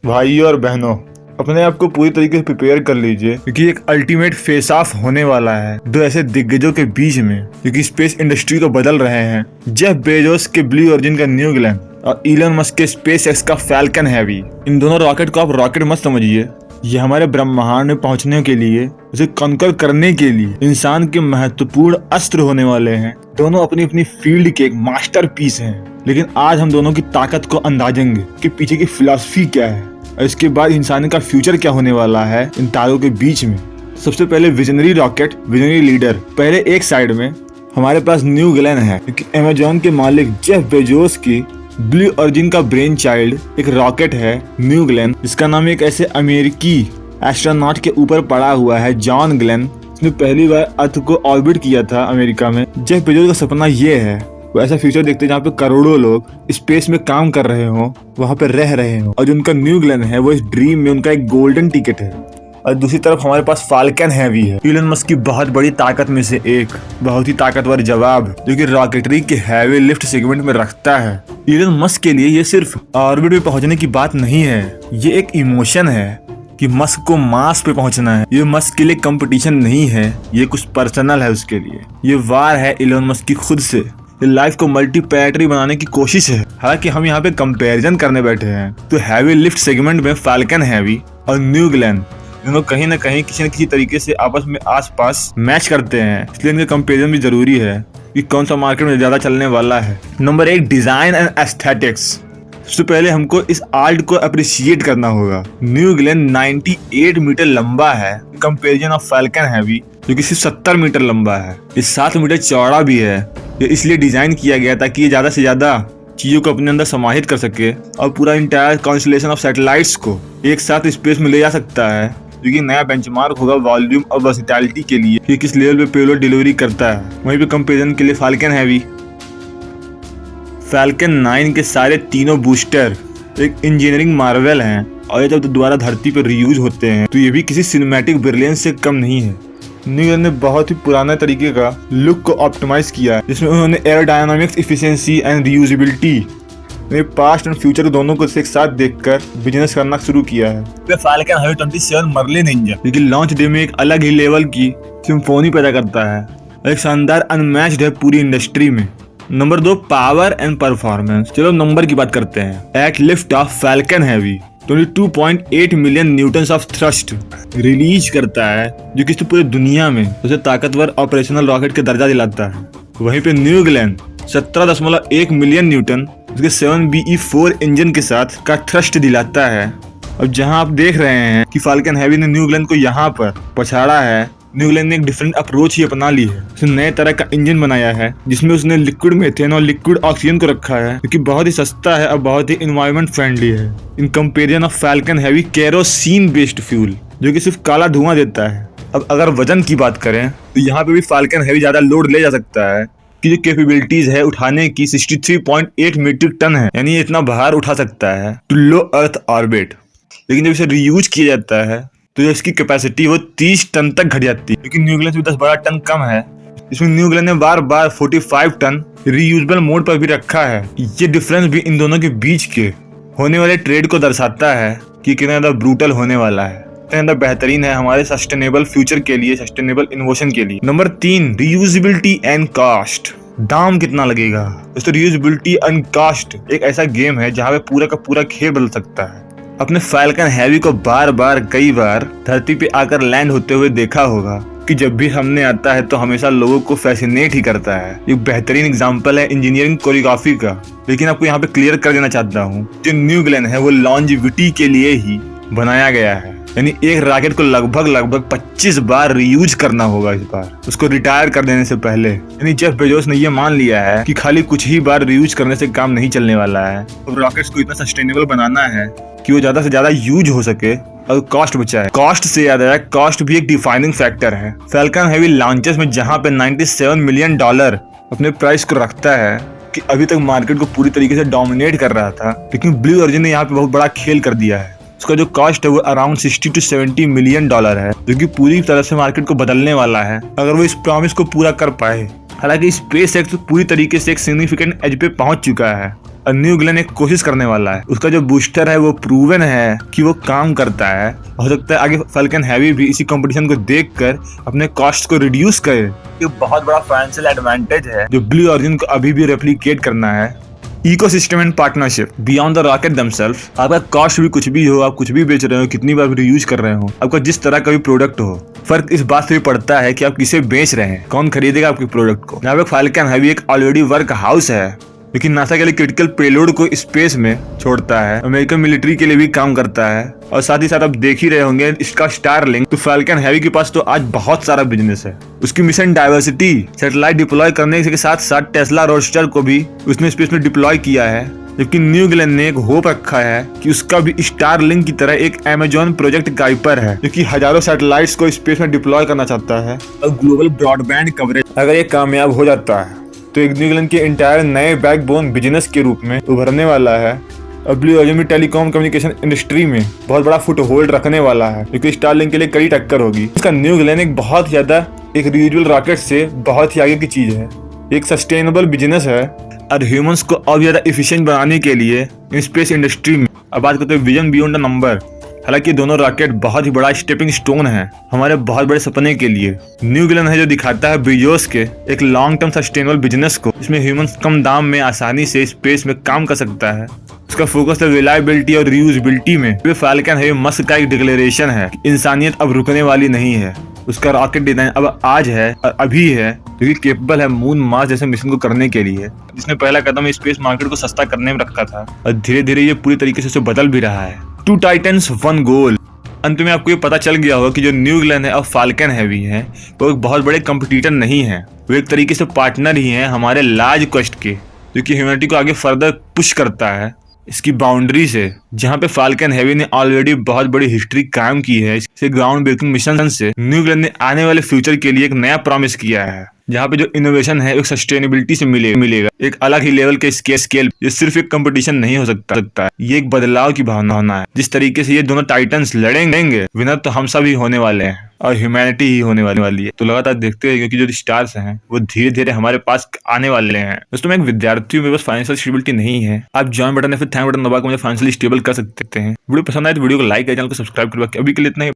भाइयों और बहनों, अपने आप को पूरी तरीके से प्रिपेयर कर लीजिए क्योंकि एक अल्टीमेट फेस ऑफ होने वाला है दो ऐसे दिग्गजों के बीच में क्योंकि स्पेस इंडस्ट्री को बदल रहे हैं। जेफ बेजोस के ब्लू ओरिजिन का न्यू ग्लेन और इलन मस्क के स्पेस एक्स का फैल्कन हैवी। इन दोनों रॉकेट को आप रॉकेट मत समझिए, ये हमारे ब्रह्मांड में पहुंचने के लिए, उसे कॉन्कर करने के लिए इंसान के महत्वपूर्ण अस्त्र होने वाले हैं। दोनों अपनी अपनी फील्ड के एक मास्टरपीस हैं, लेकिन आज हम दोनों की ताकत को अंदाजेंगे कि पीछे की फिलॉसफी क्या है और इसके बाद इंसान का फ्यूचर क्या होने वाला है इन तारों के बीच में। सबसे पहले विजनरी रॉकेट, विजनरी लीडर। पहले एक साइड में हमारे पास न्यू ग्लेन है क्योंकि अमेजॉन के मालिक जेफ बेजोस की ब्लू ओरिजिन का ब्रेन चाइल्ड एक रॉकेट है न्यू ग्लेन, जिसका नाम एक ऐसे अमेरिकी एस्ट्रोनॉट के ऊपर पड़ा हुआ है, जॉन ग्लेन। उसने पहली बार अर्थ को ऑर्बिट किया था अमेरिका में। जेफ बेजोस का सपना ये है वो ऐसा फ्यूचर देखते हैं जहाँ पे करोड़ों लोग स्पेस में काम कर रहे हो, वहाँ पे रह रहे हो, और जो उनका न्यू ग्लेन है वो इस ड्रीम में उनका एक गोल्डन टिकट है। और दूसरी तरफ हमारे पास फैल्कन हैवी है, इलन मस्क की बहुत बड़ी ताकत में से एक, बहुत ही ताकतवर जवाब जो कि रॉकेटरी के हैवी लिफ्ट सेगमेंट में रखता है। इलन मस्क के लिए ये सिर्फ ऑर्बिट में पहुंचने की बात नहीं है, ये एक इमोशन है कि मस्क को मार्स पे पहुंचना है। ये मस्क के लिए कंपटीशन नहीं है, ये कुछ पर्सनल है उसके लिए। ये वार है इलन मस्क की खुद से। ये लाइफ को मल्टीप्लैनेटरी बनाने की कोशिश है। हालांकि हम यहाँ पे कंपैरिजन करने बैठे हैं तो हैवी लिफ्ट सेगमेंट में फैल्कन हैवी और न्यू ग्लेन दोनों कहीं ना कहीं किसी न किसी तरीके से आपस में आसपास मैच करते हैं, इसलिए इनका कंपैरिजन भी जरूरी है कि कौन सा मार्केट में ज्यादा चलने वाला है। Number 1, design and aesthetics. सबसे पहले हमको इस आर्ट को अप्रिशिएट करना होगा। न्यू ग्लेन 98 मीटर लंबा है कंपेरिजन ऑफ फैल्कन हैवी जो कि सिर्फ 70 मीटर लंबा है। ये 7 मीटर चौड़ा भी है। ये इसलिए डिजाइन किया गया ताकि ये ज्यादा से ज्यादा चीजों को अपने अंदर समाहित कर सके और पूरा इंटायर कॉन्स्टलेशन ऑफ सैटेलाइट्स को एक साथ स्पेस में ले जा सकता है, जो कि नया बेंचमार्क होगा वॉल्यूम और वर्सेटिलिटी के लिए कि किस लेवल पे पेलोड डिलीवरी करता है। वहीं पे कंपेरिजन के लिए फैल्कन हैवी, फैल्कन 9 के सारे तीनों बूस्टर एक इंजीनियरिंग मार्वेल हैं और ये जब दोबारा धरती पर रीयूज होते हैं तो ये भी किसी सिनेमैटिक ब्रिलियंस से कम नहीं है। न्यू ग्लेन ने बहुत ही पुराने तरीके का लुक को ऑप्टिमाइज किया है, जिसमें उन्होंने aerodynamics, efficiency and reusability past and future दोनों को एक साथ देखकर बिजनेस करना शुरू किया है। फैल्कन हैवी 27 मर्लिन इंजन लेकिन लॉन्च डे में एक अलग ही लेवल की सिम्फोनी पैदा करता है, एक शानदार अनमैच्ड है पूरी इंडस्ट्री में। Number 2, power and performance. चलो नंबर की बात करते हैं। At lift off Falcon Heavy 22.8 million newtons of thrust release करता है, जो कि पूरी दुनिया में सबसे ताकतवर ऑपरेशनल रॉकेट का दर्जा दिलाता है। वहीं पे न्यू ग्लेन 17.1 मिलियन न्यूटन उसके 7BE4 इंजन के साथ का थ्रस्ट दिलाता है। अब जहां आप देख रहे हैं कि फैल्कन हैवी ने न्यू ग्लेन को यहाँ पर पछाड़ा है, न्यू ग्लेन ने एक डिफरेंट अप्रोच ही अपना ली है। उसने नए तरह का इंजन बनाया है जिसमें उसने लिक्विड मीथेन और लिक्विड ऑक्सीजन को रखा है, जो कि बहुत ही सस्ता है और बहुत ही एनवायरमेंट फ्रेंडली है in comparison of Falcon heavy kerosene based fuel जो कि सिर्फ काला धुआं देता है। अब अगर वजन की बात करें तो यहाँ पे भी फैल्कन हैवी ज्यादा लोड ले जा सकता है कि जो कैपेबिलिटीज है उठाने की 63.8 मीट्रिक टन है, यानी इतना भार उठा सकता है टू लो अर्थ ऑर्बिट। लेकिन जब इसे रीयूज किया जाता है तो जो इसकी कैपेसिटी वो 30 टन तक घट जाती है, लेकिन न्यू ग्लेन से 10-12 टन कम है। इसमें न्यू ग्लेन ने बार बार 45 टन रीयूजेबल मोड पर भी रखा है। ये डिफरेंस भी इन दोनों के बीच के होने वाले ट्रेड को दर्शाता है कि कितना ज्यादा ब्रूटल होने वाला है, कितना ज्यादा बेहतरीन है हमारे सस्टेनेबल फ्यूचर के लिए, सस्टेनेबल इनोवेशन के लिए। Number 3, reusability and cost. दाम कितना लगेगा? दोस्तों रीयूजेबिलिटी एंड कॉस्ट एक ऐसा गेम है जहाँ पे पूरा का पूरा खेल बदल सकता है। अपने फैल्कन हैवी को बार बार कई बार धरती पे आकर लैंड होते हुए देखा होगा कि जब भी हमने आता है तो हमेशा लोगों को फैसिनेट ही करता है। एक बेहतरीन एग्जांपल है इंजीनियरिंग कोरियोग्राफी का। लेकिन आपको यहाँ पे क्लियर कर देना चाहता हूँ, जो न्यू ग्लेन है वो लॉन्जेविटी के लिए ही बनाया गया है, यानी एक रॉकेट को लगभग 25 बार रीयूज करना होगा इस बार, उसको रिटायर कर देने से पहले। यानी जेफ बेजोस ने ये मान लिया है कि खाली कुछ ही बार रीयूज करने से काम नहीं चलने वाला है, और रॉकेट्स को इतना सस्टेनेबल बनाना है कि वो ज्यादा से ज्यादा यूज हो सके और कॉस्ट बचाए। कॉस्ट से याद आया, कॉस्ट भी एक डिफाइनिंग फैक्टर है। फैल्कन हैवी लॉन्चेस में जहाँ पे $97 मिलियन अपने प्राइस को रखता है कि अभी तक मार्केट को पूरी तरीके से डोमिनेट कर रहा था, लेकिन ब्लू ओरिजिन ने यहाँ पे बहुत बड़ा खेल कर दिया है। उसका जो कॉस्ट है वो अराउंड 60 to 70 मिलियन है, जो कि पूरी तरह से मार्केट को बदलने वाला है अगर वो इस प्रॉमिस को पूरा कर पाए। हालांकि स्पेस एक्स पूरी तरीके से एक सिग्निफिकेंट एज पे पहुंच चुका है और न्यू गलेन एक कोशिश करने वाला है। उसका जो बूस्टर है वो प्रूवन है कि वो काम करता है। हो सकता है आगे फाल्कन हेवी भी इसी कंपटीशन को देखकर अपने कॉस्ट को रिड्यूस करे। ये बहुत बड़ा फाइनेंशियल एडवांटेज है जो ब्लू ऑरिजिन को अभी भी रेप्लिकेट करना है। Ecosystem and partnership beyond the rocket themselves. आपका कॉस्ट भी कुछ भी हो, आप कुछ भी बेच रहे हो, कितनी बार भी यूज कर रहे हो, आपका जिस तरह का भी प्रोडक्ट हो, फर्क इस बात से भी पड़ता है कि आप किसे बेच रहे हैं, कौन खरीदेगा आपके प्रोडक्ट को। यहाँ पे फाल्कन हेवी एक ऑलरेडी वर्क हाउस है लेकिन नासा के लिए क्रिटिकल पेलोड को स्पेस में छोड़ता है, अमेरिकन मिलिट्री के लिए भी काम करता है। और साथ ही साथ आप देख ही रहे होंगे इसका स्टारलिंक। तो फाल्कन हेवी के पास तो आज बहुत सारा बिजनेस है। उसकी मिशन डाइवर्सिटी सैटेलाइट डिप्लॉय करने के साथ साथ टेस्ला रोडस्टर को भी उसने स्पेस में डिप्लॉय किया है। जबकि न्यू गलेन ने एक होप रखा है कि उसका भी स्टारलिंक की तरह एक अमेजॉन प्रोजेक्ट गाइपर है जो कि हजारों सैटेलाइट्स को स्पेस में डिप्लॉय करना चाहता है। और ग्लोबल ब्रॉडबैंड कवरेज अगर ये कामयाब हो जाता है तो एक न्यू गलेन के इंटायर नए बैकबोन बिजनेस के रूप में उभरने वाला है। और ब्लू ऑरिजिन में टेलीकॉम कम्युनिकेशन इंडस्ट्री में बहुत बड़ा फुट होल्ड रखने वाला है क्योंकि स्टारलिंक के लिए कड़ी टक्कर होगी। इसका न्यू गलेन एक बहुत ज्यादा एक रियूजेबल रॉकेट से बहुत ही आगे की चीज है, एक सस्टेनेबल बिजनेस है। और ह्यूमंस को और ज्यादा एफिशिएंट बनाने के लिए स्पेस इंडस्ट्री में अब बात करते हैं विजन बियॉन्ड द नंबर। हालांकि दोनों रॉकेट बहुत ही बड़ा स्टेपिंग स्टोन है हमारे बहुत बड़े सपने के लिए। न्यू गलेन है जो दिखाता है बेजोस के एक लॉन्ग टर्म सस्टेनेबल बिजनेस को, इसमें ह्यूमंस कम दाम में आसानी से स्पेस में काम कर सकता है। उसका फोकस है रिलायबिलिटी और रीयूजेबिलिटी में। फाल्कन है मस्क का एक डिक्लेरेशन है, इंसानियत अब रुकने वाली नहीं है। उसका रॉकेट डिजाइन अब आज है और अभी है जो कि केपेबल है मून मार्स जैसे मिशन को करने के लिए, जिसने पहला कदम स्पेस मार्केट को सस्ता करने में रखा था और धीरे धीरे ये पूरी तरीके से उसे बदल भी रहा है। 2 टाइटन्स 1 गोल। अंत में आपको ये पता चल गया होगा कि जो न्यू गलेन है और फाल्कन हेवी है वो एक बहुत बड़े कंपटीटर नहीं है, वो एक तरीके से पार्टनर ही है हमारे लार्ज क्वेस्ट के, जो कि ह्यूमैनिटी को आगे फर्दर पुश करता है इसकी बाउंड्री से। जहां पे फाल्कन हेवी ने ऑलरेडी बहुत बड़ी हिस्ट्री कायम की है। इससे ग्राउंड ब्रेकिंग मिशन से न्यू गलेन ने आने वाले फ्यूचर के लिए एक नया प्रॉमिस किया है, जहाँ पे जो इनोवेशन है एक सस्टेनेबिलिटी से मिलेगा एक अलग ही लेवल के स्केल। ये सिर्फ एक कंपटीशन नहीं हो सकता है, ये एक बदलाव की भावना है। जिस तरीके से ये दोनों टाइटन्स लड़ेंगे विनर तो हम सभी होने वाले हैं और ह्यूमैनिटी ही होने वाली है। तो लगातार देखते हैं क्योंकि जो स्टार्स हैं वो धीरे धीरे हमारे पास आने वाले हैं। दोस्तों मैं एक विद्यार्थी हूँ, मेरे पास फाइनेंशियल स्टेबिलिटी नहीं है। आप ज्वाइन बटन या फिर थैंक बटन दबा के मुझे फाइनेंशियली स्टेबल कर सकते हैं। वीडियो पसंद आए तो वीडियो को लाइक करें, चैनल को सब्सक्राइब करवा के। अभी के लिए इतना ही।